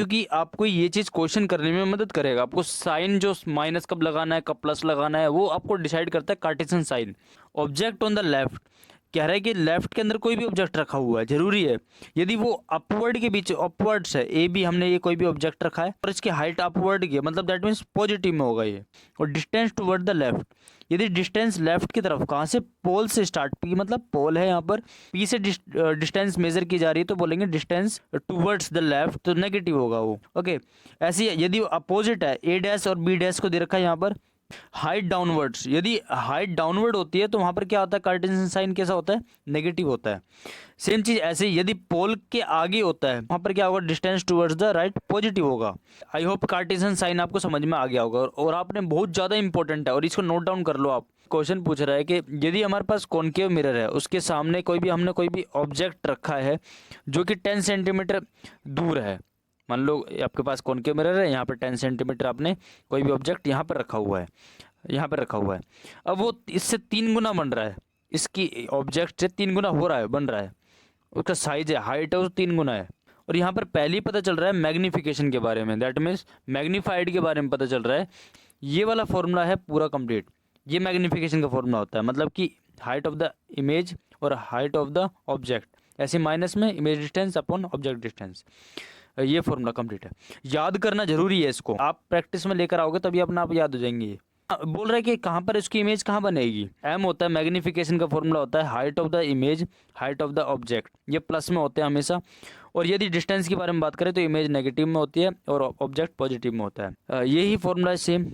क्योंकि आपको ये चीज़ क्वेश्चन करने में मदद करेगा। आपको साइन जो माइनस कब लगाना है, कब प्लस लगाना है, वो आपको डिसाइड करता है Cartesian sign. Object on the left कह रहा है कि लेफ्ट के अंदर कोई भी ऑब्जेक्ट रखा हुआ है, जरूरी है यदि वो अपवर्ड के बीच अपवर्ड्स है, ए बी हमने ये कोई भी ऑब्जेक्ट रखा है और इसकी हाइट अपवर्ड की है, मतलब दैट मीन्स पॉजिटिव में होगा ये। और डिस्टेंस टुवर्ड द लेफ्ट, यदि डिस्टेंस लेफ्ट की तरफ कहाँ से, पोल से स्टार्ट, पी मतलब पोल है यहाँ पर, पी से डिस्टेंस मेजर की जा रही है तो बोलेंगे डिस्टेंस टुवर्ड्स द लेफ्ट, तो नेगेटिव होगा वो। ओके, ऐसी यदि अपोजिट है, ए डैश और बी डैश को दे रखा है यहाँ पर। हाइट डाउनवर्ड्स, यदि हाइट डाउनवर्ड होती है तो वहां पर क्या होता है, कार्टेशियन साइन कैसा होता है, नेगेटिव होता है। सेम चीज ऐसे यदि पोल के आगे होता है वहां पर क्या होगा, distance towards the right positive होगा। आई होप कार्टेशियन साइन आपको समझ में आ गया होगा और आपने बहुत ज्यादा इंपॉर्टेंट है और इसको नोट डाउन कर लो आप। क्वेश्चन पूछ रहा है कि यदि हमारे पास कॉनकेव मिरर है, उसके सामने हमने कोई भी ऑब्जेक्ट रखा है जो कि 10 सेंटीमीटर दूर है। मान लो आपके पास कॉनकेव मिरर है, यहाँ पर 10 सेंटीमीटर आपने कोई भी ऑब्जेक्ट यहाँ पर रखा हुआ है, यहाँ पर रखा हुआ है। अब वो इससे 3 गुना बन रहा है, इसकी ऑब्जेक्ट से 3 गुना हो रहा है, बन रहा है, उसका साइज है, हाइट है, वो 3 गुना है। और यहाँ पर पहले ही पता चल रहा है मैग्नीफिकेशन के बारे में, दैट मीन्स मैग्नीफाइड के बारे में पता चल रहा है। ये वाला फॉर्मूला है पूरा कंप्लीट, ये मैग्नीफिकेशन का फॉर्मूला होता है, मतलब कि हाइट ऑफ द इमेज और हाइट ऑफ द ऑब्जेक्ट, ऐसे माइनस में image distance upon object distance, ये फॉर्मूला कंप्लीट है। याद करना जरूरी है, इसको आप प्रैक्टिस में लेकर आओगे तभी अपना आप याद हो जाएंगे। ये बोल रहा है कि कहाँ पर इसकी इमेज कहाँ बनेगी, एम होता है मैग्नीफिकेशन का फॉर्मूला होता है height of the image, height of the object, ये प्लस में होते हैं हमेशा। और यदि डिस्टेंस की बारे में बात करें तो इमेज नेगेटिव में होती है और ऑब्जेक्ट पॉजिटिव में होता है। यही फॉर्मूला है same.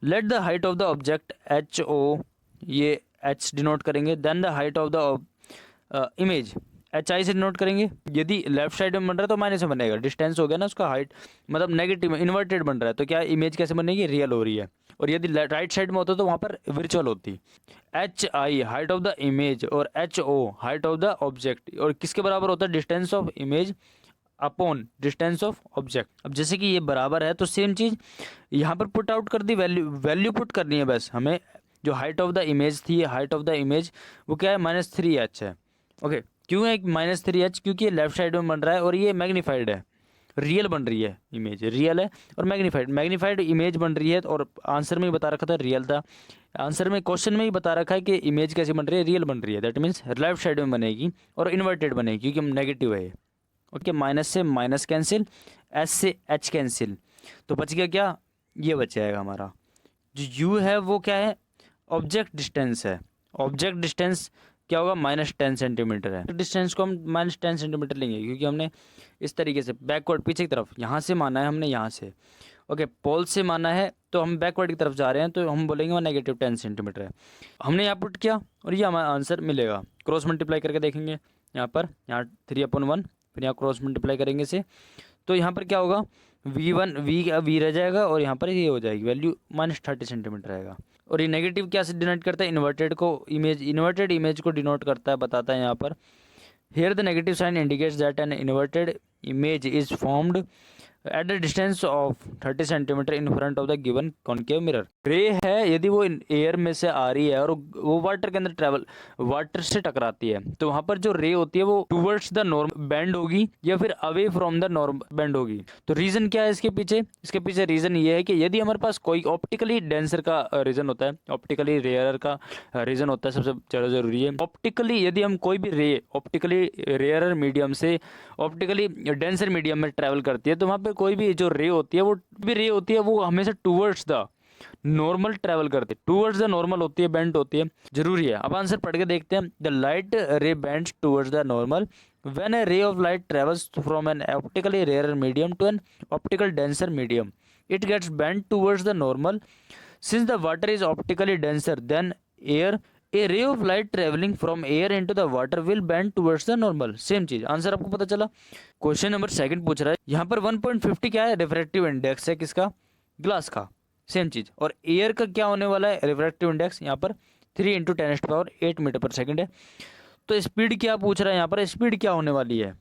Let the height of the object h o, ये एच डिनोट करेंगे, then the height of the image h i से नोट करेंगे। यदि लेफ्ट साइड में बन रहा है तो माइनस में बनेगा, डिस्टेंस हो गया ना उसका, हाइट मतलब नेगेटिव में, इन्वर्टेड बन रहा है तो क्या इमेज कैसे बनेगी, रियल हो रही है। और यदि राइट साइड में होता तो वहाँ पर वर्चुअल होती। H I height of the image और H O height of the object, और किसके बराबर होता है, distance of image upon distance of object. अब जैसे कि ये बराबर है तो सेम चीज़ यहाँ पर पुट आउट कर दी, वैल्यू पुट करनी है बस हमें। जो हाइट ऑफ द इमेज थी, हाइट ऑफ द इमेज वो क्या है, -3h है। ओके, क्यों है -3h, क्योंकि ये लेफ्ट साइड में बन रहा है और ये मैग्नीफाइड है, रियल बन रही है इमेज, रियल है और मैग्नीफाइड इमेज बन रही है। और आंसर में ही बता रखा था रियल था, आंसर में क्वेश्चन में ही बता रखा है कि इमेज कैसी बन रही है, रियल बन रही है, दैट मीन्स लेफ्ट साइड में बनेगी और इन्वर्टेड बनेगी क्योंकि हम नेगेटिव है। ओके, माइनस से माइनस कैंसिल, एच से एच कैंसिल, तो बच गया क्या, ये बच जाएगा हमारा। जो यू है वो क्या है, ऑब्जेक्ट डिस्टेंस है। ऑब्जेक्ट डिस्टेंस क्या होगा, -10 सेंटीमीटर है। डिस्टेंस को हम -10 सेंटीमीटर लेंगे क्योंकि हमने इस तरीके से बैकवर्ड, पीछे की तरफ, यहाँ से माना है हमने, यहाँ से ओके पोल से माना है तो हम बैकवर्ड की तरफ जा रहे हैं तो हम बोलेंगे वो -10 सेंटीमीटर है। हमने यहाँ पुट किया और ये हमारा आंसर मिलेगा। क्रॉस मल्टीप्लाई करके देखेंगे, यहाँ पर, यहाँ 3/1, फिर यहाँ क्रॉस मल्टीप्लाई करेंगे से, तो यहाँ पर क्या होगा, V1 वी रह जाएगा और यहाँ पर ये हो जाएगी वैल्यू, -30 सेंटीमीटर आएगा। और ये नेगेटिव क्या से डिनोट करता है, इन्वर्टेड को, इन्वर्टेड इमेज को डिनोट करता है, बताता है यहाँ पर। Here the negative sign indicates that an inverted image is formed at the distance of 30 centimetre in front of the given concave mirror. Ray है, यदि वो एयर में से आ रही है और वो वाटर के अंदर ट्रेवल, वाटर से टकराती है तो वहां पर जो रे होती है वो टूवर्ड्स द नॉर्म बेंड होगी या फिर away from the norm bend होगी। तो रीजन क्या है इसके पीछे, इसके पीछे रीजन ये है कि यदि हमारे पास कोई ऑप्टिकली डेंसर का रीजन होता है, ऑप्टिकली रेयर का रीजन होता है, सबसे ज़्यादा जरूरी है। ऑप्टिकली यदि हम कोई भी रे ऑप्टिकली रेयर मीडियम से ऑप्टिकली डेंसर मीडियम में ट्रेवल करती है तो वहाँ पे कोई भी जो रे होती है वो हमेशा टूवर्ड्स द नॉर्मल ट्रेवल करती है, टूवर्ड्स द नॉर्मल होती है, बेंड होती है, जरूरी है। अब आंसर पढ़ के देखते हैं। The light ray bends towards the normal when a ray of light travels from an optically rarer medium to an optical denser medium, it gets bend towards the normal since the water is optically denser than air. A ray of light travelling from air into the water will bend towards the normal. Same चीज, answer आपको पता चला। Question number 2 पूछ रहा है, यहाँ पर 1.50 क्या है, रिफ्रैक्टिव इंडेक्स है, किसका, ग्लास का। सेम चीज, और एयर का क्या होने वाला है, रिफ्रैक्टिव इंडेक्स यहाँ पर 3 × 10⁸ मीटर पर सेकेंड है। तो स्पीड क्या पूछ रहा है यहाँ पर, स्पीड क्या होने वाली है,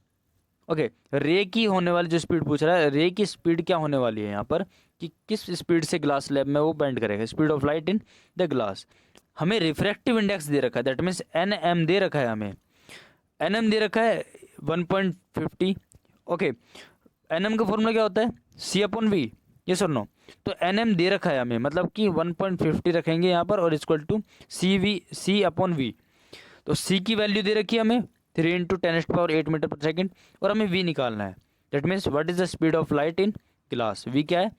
ओके रे की होने वाली जो स्पीड पूछ रहा है, रे की स्पीड क्या होने वाली है यहाँ पर, कि किस स्पीड से ग्लास स्लैब में वो बेंड करेगा, speed of light in the glass. हमें रिफ्रैक्टिव इंडेक्स दे रखा है, दैट मीन्स NM दे रखा है, हमें NM दे रखा है 1.50, ओके एन एम का फॉर्मूला क्या होता है, सी अपॉन वी, ये सुन लो। तो एन एम दे रखा है हमें, मतलब कि 1.50 रखेंगे यहाँ पर, और equal to c upon v. तो सी की वैल्यू दे रखी है हमें 3 × 10⁸ मीटर पर सेकेंड, और हमें वी निकालना है। That means what is the speed of light in glass, v क्या है,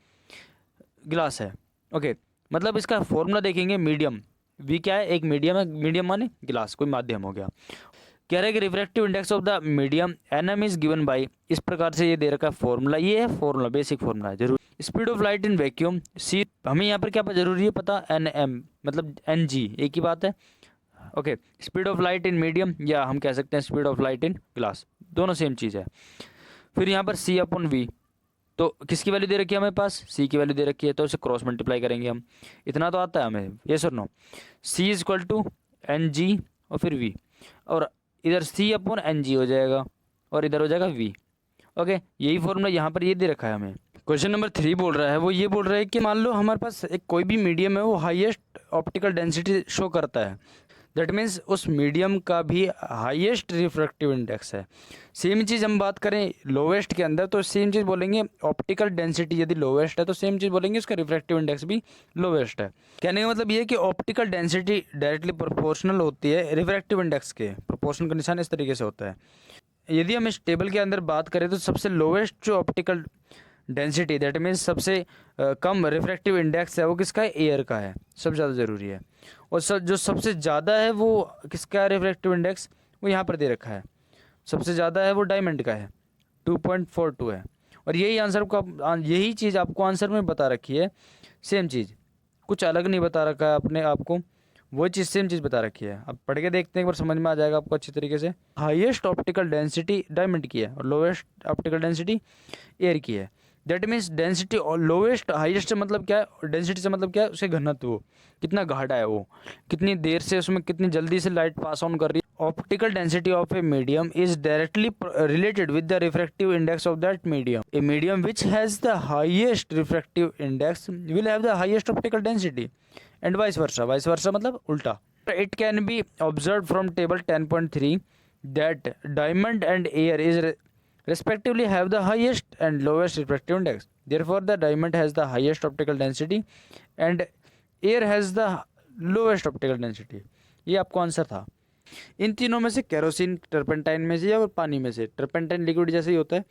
ग्लास है। ओके, मतलब इसका फॉर्मूला देखेंगे मीडियम, वी क्या है, एक मीडियम है, मीडियम माने ग्लास, कोई माध्यम हो गया। कह रहा है कि refractive index of the medium n m is given by, इस प्रकार से ये दे रखा है फॉर्मूला, ये है फॉर्मूला, बेसिक फॉर्मूला है जरूर। Speed of light in vacuum C, हमें यहाँ पर क्या जरूरी है पता, एन एम मतलब एन जी, एक ही बात है। Okay, speed of light in medium, या हम कह सकते हैं speed of light in glass, दोनों सेम चीज़ है। फिर यहाँ पर सी अपॉन वी, तो किसकी वैल्यू दे रखी है हमें पास, सी की वैल्यू दे रखी है, तो इसे क्रॉस मल्टीप्लाई करेंगे हम, इतना तो आता है हमें, ये sir no. C is equal to n g और फिर वी, और इधर सी अपॉन एन जी हो जाएगा और इधर हो जाएगा वी। ओके, यही फॉर्मूला यहाँ पर ये दे रखा है हमें। क्वेश्चन नंबर 3 बोल रहा है, वो ये बोल रहा है कि मान लो हमारे पास एक कोई भी मीडियम है, वो हाईएस्ट ऑप्टिकल डेंसिटी शो करता है, दैट मीन्स उस मीडियम का भी हाईएस्ट रिफ्रैक्टिव इंडेक्स है। सेम चीज़ हम बात करें लोवेस्ट के अंदर, तो सेम चीज़ बोलेंगे, ऑप्टिकल डेंसिटी यदि लोवेस्ट है तो सेम चीज़ बोलेंगे उसका रिफ्रैक्टिव इंडेक्स भी लोवेस्ट है। कहने का मतलब ये है कि ऑप्टिकल डेंसिटी डायरेक्टली प्रोपोर्शनल होती है रिफ्रैक्टिव इंडेक्स के, प्रोपोर्शनल का निशान इस तरीके से होता है। यदि हम इस टेबल के अंदर बात करें तो सबसे लोवेस्ट जो ऑप्टिकल डेंसिटी, दैट मीन्स सबसे कम रिफ्रैक्टिव इंडेक्स है वो किसका है, एयर का है, सबसे ज़्यादा ज़रूरी है। और जो सबसे ज़्यादा है वो किसका है रिफ्रैक्टिव इंडेक्स, वो यहाँ पर दे रखा है, सबसे ज़्यादा है वो डायमंड का है, 2.42 है। और यही आंसर को, यही चीज़ आपको आंसर में बता रखी है, सेम चीज़, कुछ अलग नहीं बता रखा है अपने आपको, वो चीज़ सेम चीज़ बता रखी है। अब पढ़ के देखते हैं, एक बार समझ में आ जाएगा आपको अच्छी तरीके से। हाईएस्ट ऑप्टिकल डेंसिटी डायमंड की है और लोवेस्ट ऑप्टिकल डेंसिटी एयर की है। दैट मीन्स डेंसिटी और लोवेस्ट, हाईएस्ट से मतलब क्या है, डेंसिटी से मतलब क्या है, उसके घनत्व, कितना गाढ़ा है वो, कितनी देर से उसमें कितनी जल्दी से लाइट पास ऑन कर रही है। Optical density of a medium is directly related with the refractive index of that medium. A medium which has the highest refractive index will have the highest optical density, and vice versa, vice versa मतलब उल्टा। It can be observe from table 10.3 that diamond and air is respectively have the highest and lowest refractive index. Therefore, the diamond has the highest optical density and air has the lowest optical density. ये आपको answer था। इन तीनों में से kerosene, turpentine में से या पानी में से, टर्पेंटाइन लिक्विड जैसे ही होता है।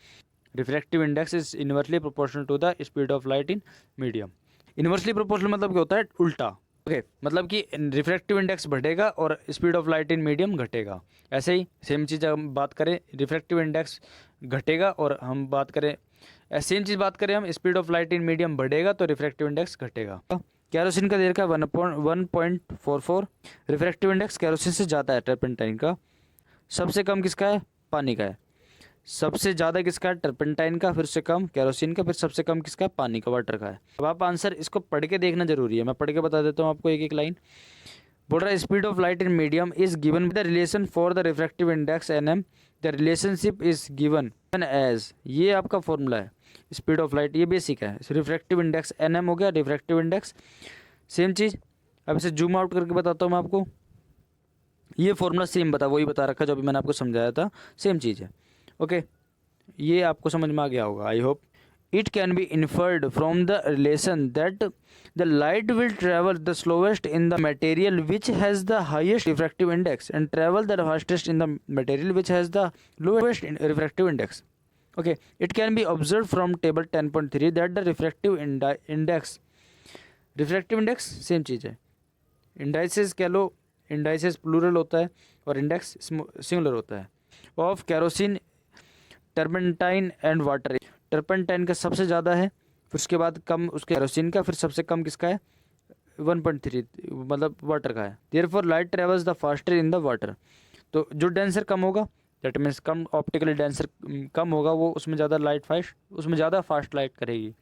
Refractive index is inversely proportional to the speed of light in medium. Inversely proportional मतलब क्या होता है, उल्टा। ओके, मतलब कि रिफ्रैक्टिव इंडेक्स बढ़ेगा और speed of light in medium घटेगा। ऐसे ही सेम चीज़ हम बात करें, रिफ्रैक्टिव इंडेक्स घटेगा और हम बात करें, सेम चीज़ बात करें हम, speed of light in medium बढ़ेगा तो रिफ्रैक्टिव इंडेक्स घटेगा। कैरोसिन का दे रखा है 1.44 रिफ्रैक्टिव इंडेक्स, कैरोसिन से ज़्यादा है टर्पेंटाइन का। सबसे कम किसका है, पानी का है। सबसे ज़्यादा किसका है, टर्पेंटाइन का, फिर से कम कैरोसिन का, फिर सबसे कम किसका, पानी का, वाटर का है। अब आप आंसर इसको पढ़ के देखना जरूरी है, मैं पढ़ के बता देता हूँ आपको एक एक लाइन। बोल रहा है speed of light in medium is given the relation for the refractive index n m, the relationship is given as, ये आपका फॉर्मूला है स्पीड ऑफ लाइट, ये बेसिक है। रिफ्रैक्टिव इंडेक्स एन एम हो गया, रिफ्रैक्टिव इंडेक्स सेम चीज़। अब इसे zoom out करके बताता हूँ मैं आपको, ये फॉर्मूला सेम वही बता रखा जो अभी मैंने आपको समझाया था, सेम चीज़ है। ओके, ये आपको समझ में आ गया होगा, I hope. It can be inferred from the relation that the light will travel the slowest in the material which has the highest refractive index and travel the fastest in the material which has the lowest refractive index. Okay, it can be observe from table 10.3 that the refractive index, refractive index same चीज़ है, indices कह लो, indices plural होता है और index singular होता है, of kerosene, turpentine and water. Turpentine का सबसे ज़्यादा है, फिर उसके बाद कम उसके कैरोसिन का, फिर सबसे कम किसका है 1.3 मतलब वाटर का है। Therefore light travels the faster in the water, तो जो डेंसर कम होगा, दैट मीन्स कम ऑप्टिकली डेंसर कम होगा, वो उसमें ज़्यादा लाइट फास्ट, उसमें ज़्यादा फास्ट लाइट करेगी।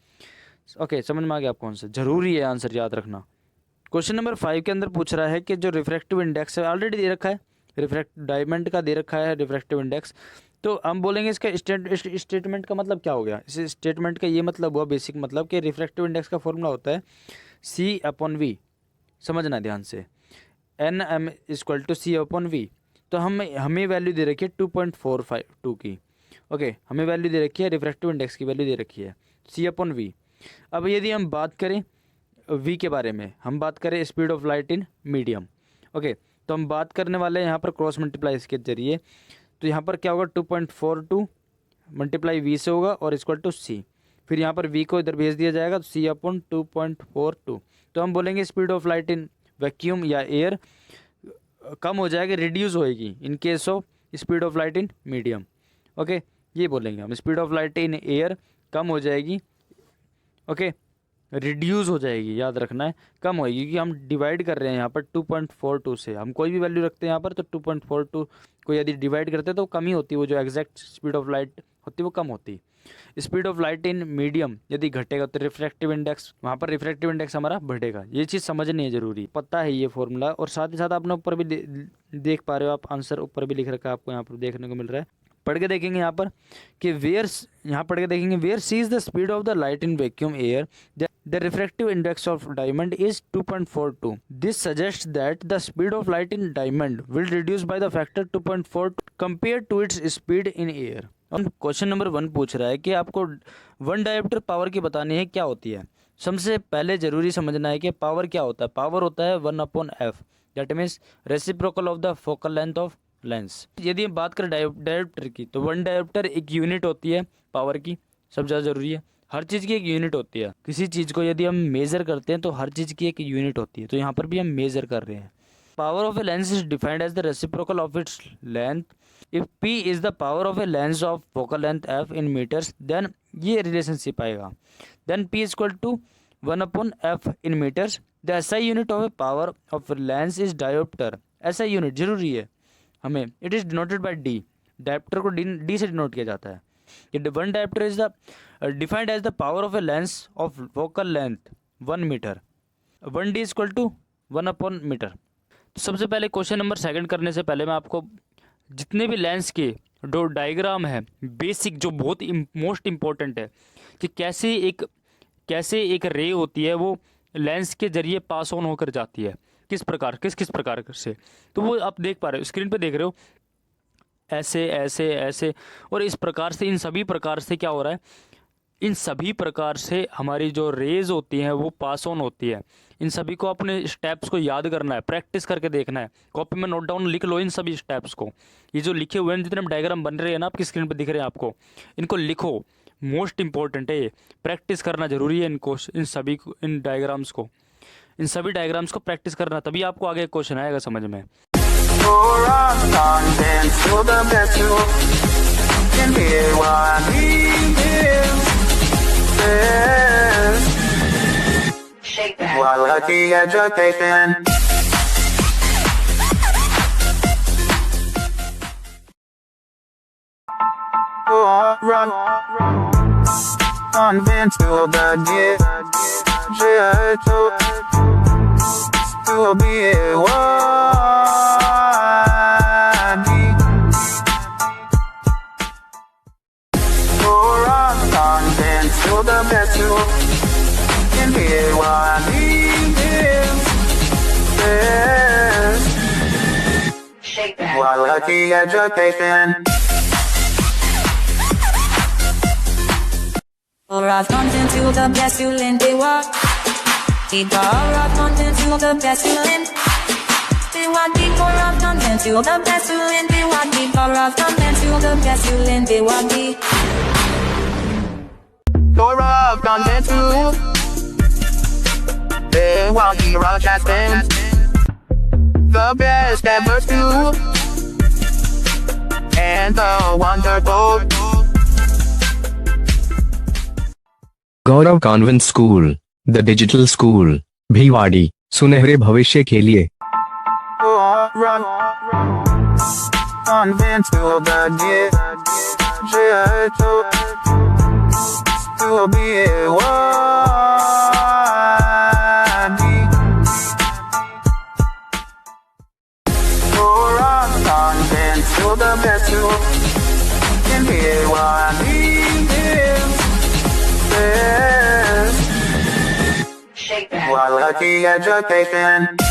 ओके, समझ में आ गया आपको आंसर, जरूरी है आंसर याद रखना। क्वेश्चन नंबर 5 के अंदर पूछ रहा है कि जो रिफ्रैक्टिव इंडेक्स है ऑलरेडी दे रखा है, डायमंड का दे रखा है रिफ्रैक्टिव इंडेक्स, तो हम बोलेंगे इसका स्टेटमेंट का मतलब क्या हो गया। इस स्टेटमेंट का ये मतलब हुआ बेसिक मतलब कि रिफ्रैक्टिव इंडेक्स का फॉर्मूला होता है सी अपॉन वी, समझना ध्यान से, n m equal to c upon v. तो हमें वैल्यू दे रखी है 2.452 की, ओके, हमें वैल्यू दे रखी है, रिफ्रैक्टिव इंडेक्स की वैल्यू दे रखी है C/V। अब यदि हम बात करें V के बारे में, हम बात करें speed of light in medium. Okay, तो हम बात करने वाले हैं यहाँ पर क्रॉस मल्टीप्लाई इसके जरिए। तो यहाँ पर क्या होगा, 2.42 मल्टीप्लाई V से होगा और इक्वल टू C। फिर यहाँ पर V को इधर भेज दिया जाएगा, तो C/2.42। तो हम बोलेंगे speed of light in vacuum या एयर कम हो जाएगी, रिड्यूस होएगी in case of speed of light in medium. Okay, ये बोलेंगे हम, speed of light in air कम हो जाएगी, ओके, रिड्यूस हो जाएगी, याद रखना है, कम होएगी, क्योंकि हम डिवाइड कर रहे हैं यहाँ पर 2.42 से। हम कोई भी वैल्यू रखते हैं यहाँ पर, तो 2.42 को यदि डिवाइड करते हैं तो कम ही होती है, वो जो एग्जैक्ट स्पीड ऑफ लाइट होती है वो कम होती है। Speed of light in medium यदि घटेगा तो रिफ्रैक्टिव इंडेक्स, वहाँ पर रिफ्रैक्टिव इंडेक्स हमारा बढ़ेगा। ये चीज़ समझनी है जरूरी, पता है ये फॉर्मूला। और साथ ही साथ आपने ऊपर भी देख पा रहे हो आप, आंसर ऊपर भी लिख रखा है आपको, यहाँ पर देखने को मिल रहा है। पढ़ के देखेंगे यहाँ पर कि यहाँ पढ़ के देखेंगे, where c is the speed of the light in vacuum air, the refractive index of diamond is 2.42. This suggests that the speed of light in diamond will reduce by the factor 2.42 compared to its speed in air. Question number 1 पूछ रहा है कि आपको one dioptre power की बतानी है क्या होती है। सबसे पहले जरूरी समझना है कि पावर क्या होता है। पावर होता है 1/f, that means reciprocal of the focal length of lens. यदि हम बात करें डायोप्टर की, तो वन डायोप्टर एक यूनिट होती है पावर की, सब ज़्यादा जरूरी है। हर चीज़ की एक यूनिट होती है। किसी चीज़ को यदि हम मेज़र करते हैं तो हर चीज़ की एक यूनिट होती है, तो यहाँ पर भी हम मेज़र कर रहे हैं। Power of a lens is defined as the reciprocal of its length. If P is the power of a lens of focal length F in metres, then ये रिलेशनशिप आएगा। Then P equal to 1/f in metres. The SI unit of a power of lens is dioptre. SI unit जरूरी है हमें, it is denoted by D। Dioptre को D से denote किया जाता है। One diopter is the defined as the power of a lens of focal length 1 meter. 1D is equal to 1/meter. तो सबसे पहले क्वेश्चन नंबर 2 करने से पहले मैं आपको जितने भी लेंस के जो डायग्राम है बेसिक, जो बहुत मोस्ट इम्पोर्टेंट है कि कैसे एक रे होती है वो लेंस के जरिए पास ऑन होकर जाती है, किस प्रकार से। तो वो आप देख पा रहे हो, स्क्रीन पे देख रहे हो, ऐसे ऐसे ऐसे और इस प्रकार से, इन सभी प्रकार से क्या हो रहा है, इन सभी प्रकार से हमारी जो रेज होती हैं वो पास ऑन होती है। इन सभी को अपने स्टेप्स को याद करना है, प्रैक्टिस करके देखना है, कॉपी में नोट डाउन लिख लो इन सभी स्टेप्स को। ये जो लिखे हुए हैं, जितने डायग्राम बन रहे हैं ना आपकी स्क्रीन पर दिख रहे हैं आपको, इनको लिखो, मोस्ट इंपॉर्टेंट है ये, प्रैक्टिस करना जरूरी है इनको, इन डायग्राम्स को, इन सभी डायग्राम्स को प्रैक्टिस करना, तभी आपको आगे क्वेश्चन आएगा समझ में। Quality education. Run. Convince to the digital to be convince to the best you can hear what he is. Quality education. Alright, content to the best you lend they walk. Alright, content to the best you lend. They want the alright, content to the best you lend they walk. Alright, content to the best you lend they walk. Alright, content to they want the rock has been the best ever to and the wonderful. Gaurav convent school, the digital school, Bhiwadi, सुनहरे भविष्य के लिए। Run, convince to the digital to be convince to the best you can hear what he is. Quality education.